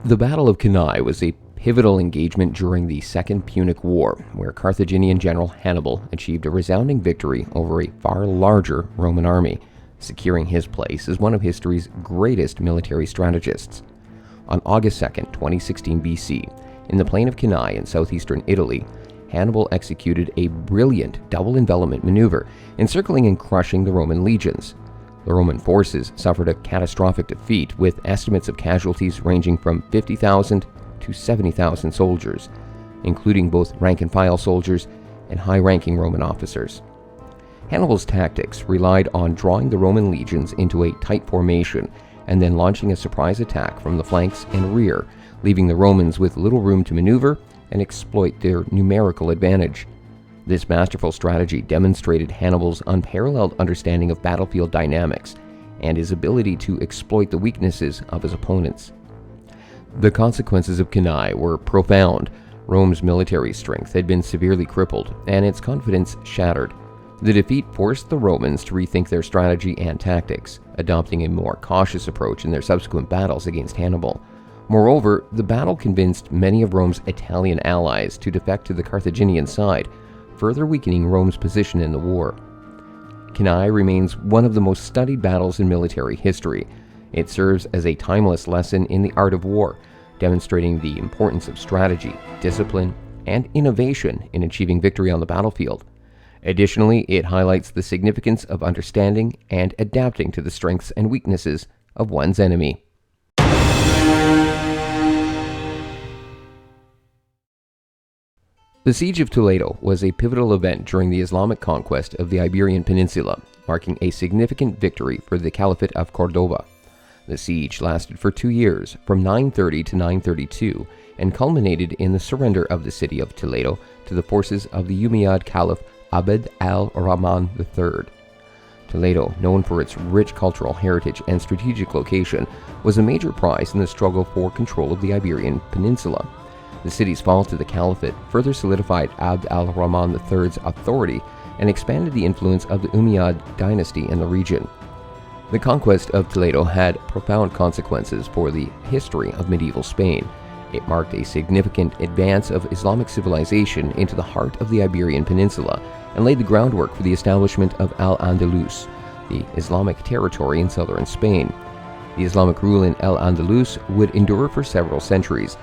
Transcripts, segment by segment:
The Battle of Cannae was a pivotal engagement during the Second Punic War, where Carthaginian general Hannibal achieved a resounding victory over a far larger Roman army, securing his place as one of history's greatest military strategists. On August 2, 2016 BC, in the plain of Cannae in southeastern Italy, Hannibal executed a brilliant double envelopment maneuver, encircling and crushing the Roman legions. The Roman forces suffered a catastrophic defeat, with estimates of casualties ranging from 50,000 to 70,000 soldiers, including both rank-and-file soldiers and high-ranking Roman officers. Hannibal's tactics relied on drawing the Roman legions into a tight formation and then launching a surprise attack from the flanks and rear, leaving the Romans with little room to maneuver and exploit their numerical advantage. This masterful strategy demonstrated Hannibal's unparalleled understanding of battlefield dynamics and his ability to exploit the weaknesses of his opponents. The consequences of Cannae were profound. Rome's military strength had been severely crippled, and its confidence shattered. The defeat forced the Romans to rethink their strategy and tactics, adopting a more cautious approach in their subsequent battles against Hannibal. Moreover, the battle convinced many of Rome's Italian allies to defect to the Carthaginian side, further weakening Rome's position in the war. Cannae remains one of the most studied battles in military history. It serves as a timeless lesson in the art of war, demonstrating the importance of strategy, discipline, and innovation in achieving victory on the battlefield. Additionally, it highlights the significance of understanding and adapting to the strengths and weaknesses of one's enemy. The Siege of Toledo was a pivotal event during the Islamic conquest of the Iberian Peninsula, marking a significant victory for the Caliph of Córdoba. The siege lasted for 2 years, from 930 to 932, and culminated in the surrender of the city of Toledo to the forces of the Umayyad Caliph Abd al-Rahman III. Toledo, known for its rich cultural heritage and strategic location, was a major prize in the struggle for control of the Iberian Peninsula. The city's fall to the Caliphate further solidified Abd al-Rahman III's authority and expanded the influence of the Umayyad dynasty in the region. The conquest of Toledo had profound consequences for the history of medieval Spain. It marked a significant advance of Islamic civilization into the heart of the Iberian Peninsula and laid the groundwork for the establishment of Al-Andalus, the Islamic territory in southern Spain. The Islamic rule in Al-Andalus would endure for several centuries,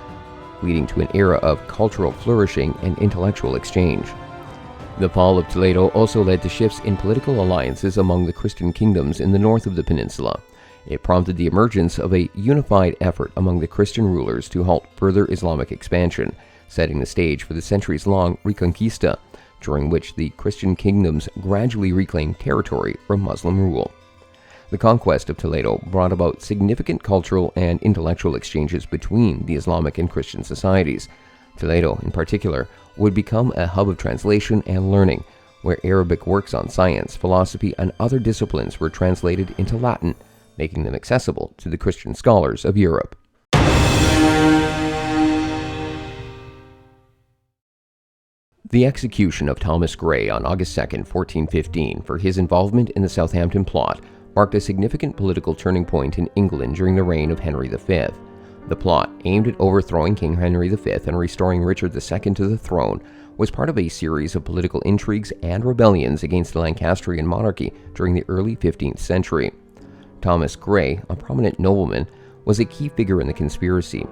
leading to an era of cultural flourishing and intellectual exchange. The fall of Toledo also led to shifts in political alliances among the Christian kingdoms in the north of the peninsula. It prompted the emergence of a unified effort among the Christian rulers to halt further Islamic expansion, setting the stage for the centuries-long Reconquista, during which the Christian kingdoms gradually reclaimed territory from Muslim rule. The conquest of Toledo brought about significant cultural and intellectual exchanges between the Islamic and Christian societies. Toledo, in particular, would become a hub of translation and learning, where Arabic works on science, philosophy, and other disciplines were translated into Latin, making them accessible to the Christian scholars of Europe. The execution of Thomas Grey on August 2, 1415, for his involvement in the Southampton Plot marked a significant political turning point in England during the reign of Henry V. The plot, aimed at overthrowing King Henry V and restoring Richard II to the throne, was part of a series of political intrigues and rebellions against the Lancastrian monarchy during the early 15th century. Thomas Grey, a prominent nobleman, was a key figure in the conspiracy.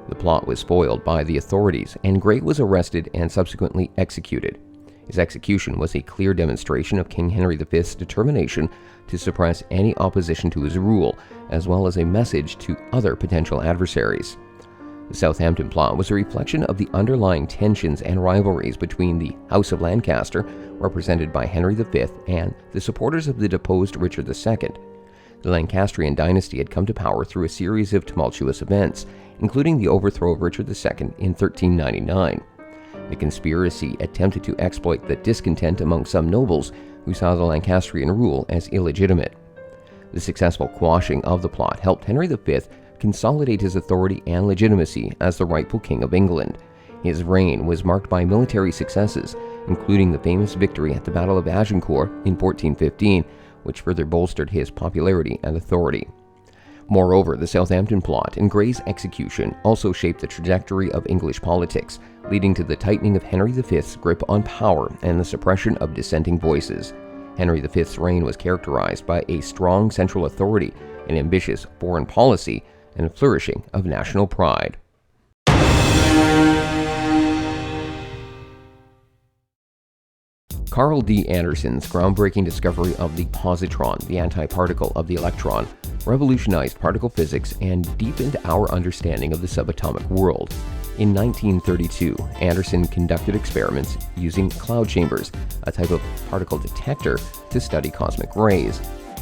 The plot was foiled by the authorities, and Grey was arrested and subsequently executed. His execution was a clear demonstration of King Henry V's determination to suppress any opposition to his rule, as well as a message to other potential adversaries. The Southampton Plot was a reflection of the underlying tensions and rivalries between the House of Lancaster, represented by Henry V, and the supporters of the deposed Richard II. The Lancastrian dynasty had come to power through a series of tumultuous events, including the overthrow of Richard II in 1399. The conspiracy attempted to exploit the discontent among some nobles who saw the Lancastrian rule as illegitimate. The successful quashing of the plot helped Henry V consolidate his authority and legitimacy as the rightful king of England. His reign was marked by military successes, including the famous victory at the Battle of Agincourt in 1415, which further bolstered his popularity and authority. Moreover, the Southampton Plot and Grey's execution also shaped the trajectory of English politics, leading to the tightening of Henry V's grip on power and the suppression of dissenting voices. Henry V's reign was characterized by a strong central authority, an ambitious foreign policy, and a flourishing of national pride. Carl D. Anderson's groundbreaking discovery of the positron, the antiparticle of the electron, revolutionized particle physics and deepened our understanding of the subatomic world. In 1932, Anderson conducted experiments using cloud chambers, a type of particle detector, to study cosmic rays.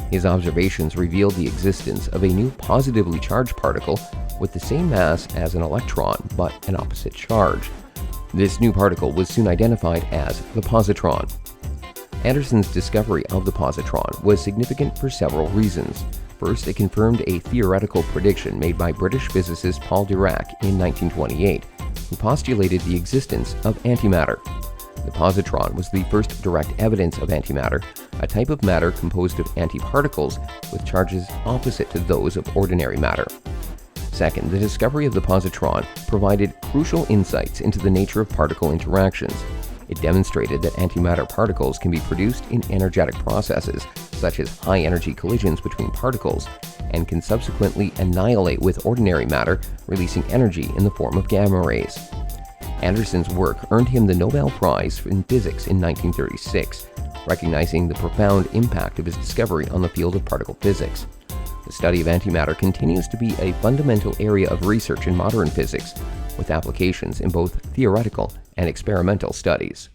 His observations revealed the existence of a new positively charged particle with the same mass as an electron, but an opposite charge. This new particle was soon identified as the positron. Anderson's discovery of the positron was significant for several reasons. First, it confirmed a theoretical prediction made by British physicist Paul Dirac in 1928, who postulated the existence of antimatter. The positron was the first direct evidence of antimatter, a type of matter composed of antiparticles with charges opposite to those of ordinary matter. Second, the discovery of the positron provided crucial insights into the nature of particle interactions. It demonstrated that antimatter particles can be produced in energetic processes, such as high-energy collisions between particles, and can subsequently annihilate with ordinary matter, releasing energy in the form of gamma rays. Anderson's work earned him the Nobel Prize in Physics in 1936, recognizing the profound impact of his discovery on the field of particle physics. The study of antimatter continues to be a fundamental area of research in modern physics, with applications in both theoretical and experimental studies.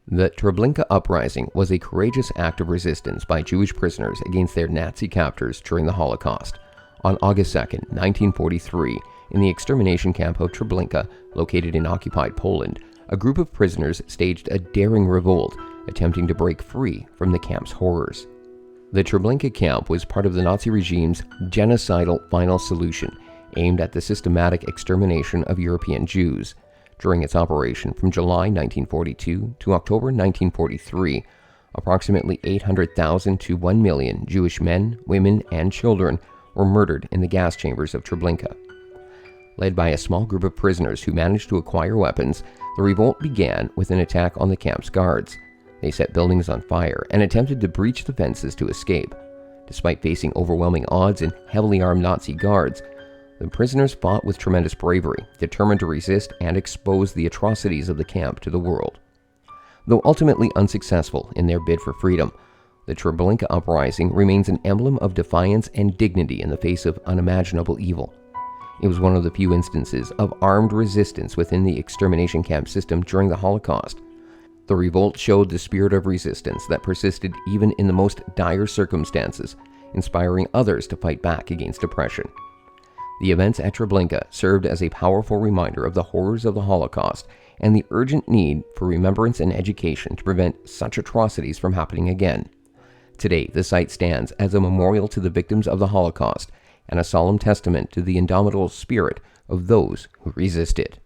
The Treblinka Uprising was a courageous act of resistance by Jewish prisoners against their Nazi captors during the Holocaust. On August 2, 1943, in the extermination camp of Treblinka, located in occupied Poland, a group of prisoners staged a daring revolt, attempting to break free from the camp's horrors. The Treblinka camp was part of the Nazi regime's genocidal final solution, aimed at the systematic extermination of European Jews. During its operation from July 1942 to October 1943, approximately 800,000 to 1 million Jewish men, women, and children were murdered in the gas chambers of Treblinka. Led by a small group of prisoners who managed to acquire weapons, the revolt began with an attack on the camp's guards. They set buildings on fire and attempted to breach the fences to escape. Despite facing overwhelming odds and heavily armed Nazi guards, the prisoners fought with tremendous bravery, determined to resist and expose the atrocities of the camp to the world. Though ultimately unsuccessful in their bid for freedom, the Treblinka Uprising remains an emblem of defiance and dignity in the face of unimaginable evil. It was one of the few instances of armed resistance within the extermination camp system during the Holocaust. The revolt showed the spirit of resistance that persisted even in the most dire circumstances, inspiring others to fight back against oppression. The events at Treblinka served as a powerful reminder of the horrors of the Holocaust and the urgent need for remembrance and education to prevent such atrocities from happening again. Today, the site stands as a memorial to the victims of the Holocaust and a solemn testament to the indomitable spirit of those who resisted.